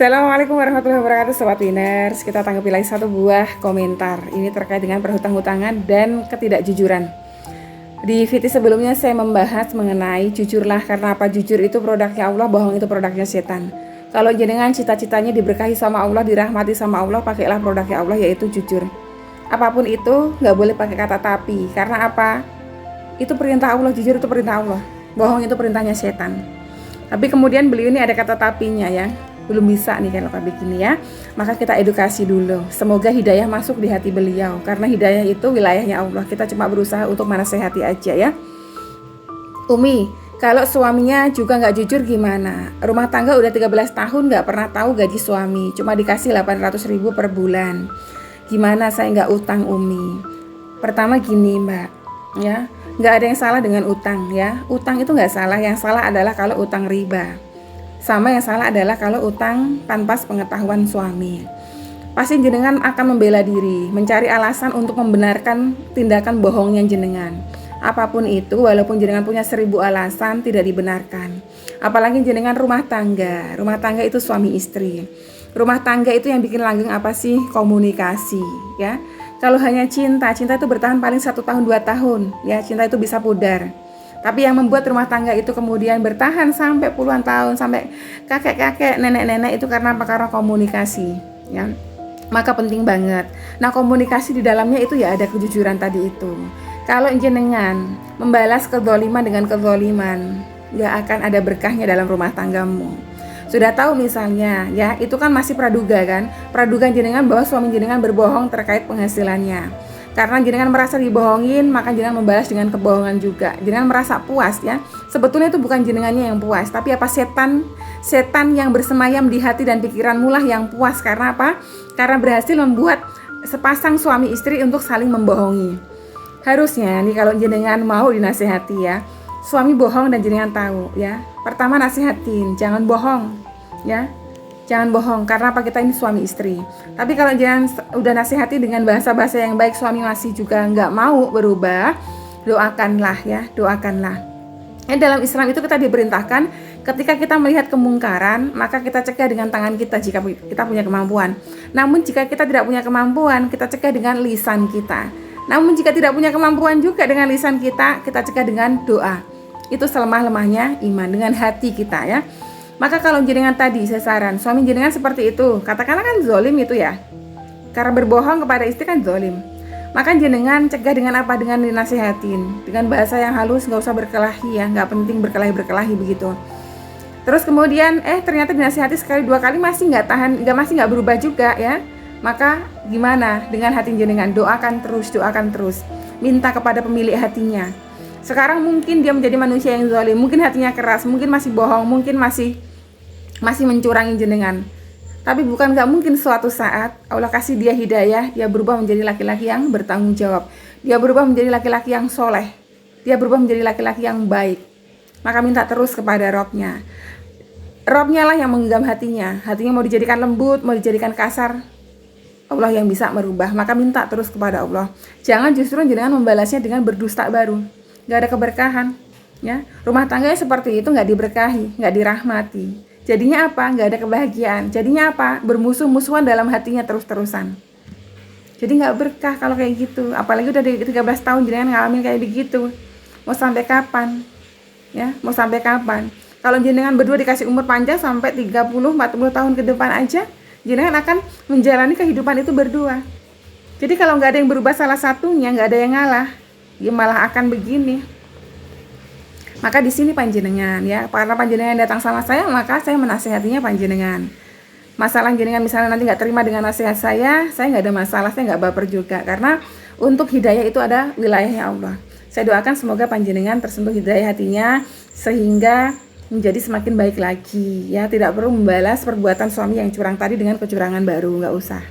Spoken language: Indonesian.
Assalamualaikum warahmatullahi wabarakatuh Sobat Winners. Kita tanggapi lagi satu buah komentar. Ini terkait dengan perhutang-hutangan dan ketidakjujuran. Di video sebelumnya saya membahas mengenai jujurlah, karena apa? Jujur itu produknya Allah, bohong itu produknya setan. Kalau jenengan cita-citanya diberkahi sama Allah, dirahmati sama Allah, pakailah produknya Allah, yaitu jujur. Apapun itu nggak boleh pakai kata tapi. Karena apa? Itu perintah Allah, jujur itu perintah Allah, bohong itu perintahnya setan. Tapi kemudian beliau ini ada kata tapinya ya. Belum bisa nih kalau kayak begini ya. Maka kita edukasi dulu. Semoga hidayah masuk di hati beliau. Karena hidayah itu wilayahnya Allah. Kita cuma berusaha untuk menasehati aja ya. Umi, kalau suaminya juga nggak jujur gimana? Rumah tangga udah 13 tahun nggak pernah tahu gaji suami. Cuma dikasih 800.000 per bulan. Gimana saya nggak utang Umi? Pertama gini Mbak ya. Nggak ada yang salah dengan utang ya. Utang itu nggak salah. Yang salah adalah kalau utang riba. Sama yang salah adalah kalau utang tanpa pengetahuan suami. Pasti jenengan akan membela diri, mencari alasan untuk membenarkan tindakan bohongnya jenengan. Apapun itu, walaupun jenengan punya 1000 alasan, tidak dibenarkan. Apalagi jenengan rumah tangga. Rumah tangga itu suami istri. Rumah tangga itu yang bikin langgeng apa sih? Komunikasi ya. Kalau hanya cinta itu bertahan paling 1 tahun 2 tahun ya. Cinta itu bisa pudar. Tapi yang membuat rumah tangga itu kemudian bertahan sampai puluhan tahun, sampai kakek-kakek, nenek-nenek itu karena apa? Karena komunikasi ya. Maka penting banget. Nah, komunikasi di dalamnya itu ya ada kejujuran tadi itu. Kalau jenengan membalas kezaliman dengan kezaliman, nggak akan ada berkahnya dalam rumah tanggamu. Sudah tahu misalnya ya, itu kan masih praduga kan. Praduga jenengan bahwa suami jenengan berbohong terkait penghasilannya. Karena jenengan merasa dibohongin, maka jenengan membalas dengan kebohongan juga. Jenengan merasa puas ya. Sebetulnya itu bukan jenengannya yang puas, tapi apa? Setan yang bersemayam di hati dan pikiranmu lah yang puas. Karena apa? Karena berhasil membuat sepasang suami istri untuk saling membohongi. Harusnya nih kalau jenengan mau dinasehati ya, suami bohong dan jenengan tahu ya. Pertama nasihatin, jangan bohong ya. Jangan bohong, karena apa? Kita ini suami istri. Tapi kalau jangan udah nasihati dengan bahasa-bahasa yang baik, suami masih juga nggak mau berubah, doakanlah ya, doakanlah. Dalam Islam itu kita diperintahkan ketika kita melihat kemungkaran, maka kita cegah dengan tangan kita jika kita punya kemampuan. Namun jika kita tidak punya kemampuan, kita cegah dengan lisan kita. Namun jika tidak punya kemampuan juga dengan lisan kita cegah dengan doa. Itu selemah-lemahnya iman, dengan hati kita ya. Maka kalau jenengan tadi saya saran, suami jenengan seperti itu, katakanlah kan zolim itu ya. Karena berbohong kepada istri kan zolim. Maka jenengan cegah dengan apa? Dengan dinasihatin, dengan bahasa yang halus, nggak usah berkelahi ya, nggak penting berkelahi begitu. Terus kemudian ternyata dinasihati sekali 2 kali masih nggak tahan, masih nggak berubah juga ya. Maka gimana dengan hati jenengan? Doakan terus, minta kepada pemilik hatinya. Sekarang mungkin dia menjadi manusia yang zalim, mungkin hatinya keras, mungkin masih bohong, mungkin masih mencurangi jenengan. Tapi bukan gak mungkin suatu saat Allah kasih dia hidayah, dia berubah menjadi laki-laki yang bertanggung jawab. Dia berubah menjadi laki-laki yang soleh. Dia berubah menjadi laki-laki yang baik. Maka minta terus kepada Robnya. Robnya lah yang menggenggam hatinya. Hatinya mau dijadikan lembut, mau dijadikan kasar, Allah yang bisa merubah. Maka minta terus kepada Allah. Jangan justru jenengan membalasnya dengan berdusta baru. Gak ada keberkahan ya. Rumah tangganya seperti itu gak diberkahi, gak dirahmati. Jadinya apa? Nggak ada kebahagiaan. Jadinya apa? Bermusuh-musuhan dalam hatinya terus-terusan. Jadi nggak berkah kalau kayak gitu. Apalagi udah 13 tahun jenengan ngalamin kayak begitu. Mau sampai kapan? Ya, mau sampai kapan? Kalau jenengan berdua dikasih umur panjang sampai 30-40 tahun ke depan aja, jenengan akan menjalani kehidupan itu berdua. Jadi kalau nggak ada yang berubah salah satunya, nggak ada yang ngalah, ya malah akan begini. Maka di sini panjenengan ya, karena panjenengan datang sama saya, maka saya menasehatinya panjenengan. Masalah jenengan misalnya nanti nggak terima dengan nasihat saya nggak ada masalah, saya nggak baper juga. Karena untuk hidayah itu ada wilayahnya Allah. Saya doakan semoga panjenengan tersentuh hidayah hatinya sehingga menjadi semakin baik lagi ya. Tidak perlu membalas perbuatan suami yang curang tadi dengan kecurangan baru, nggak usah.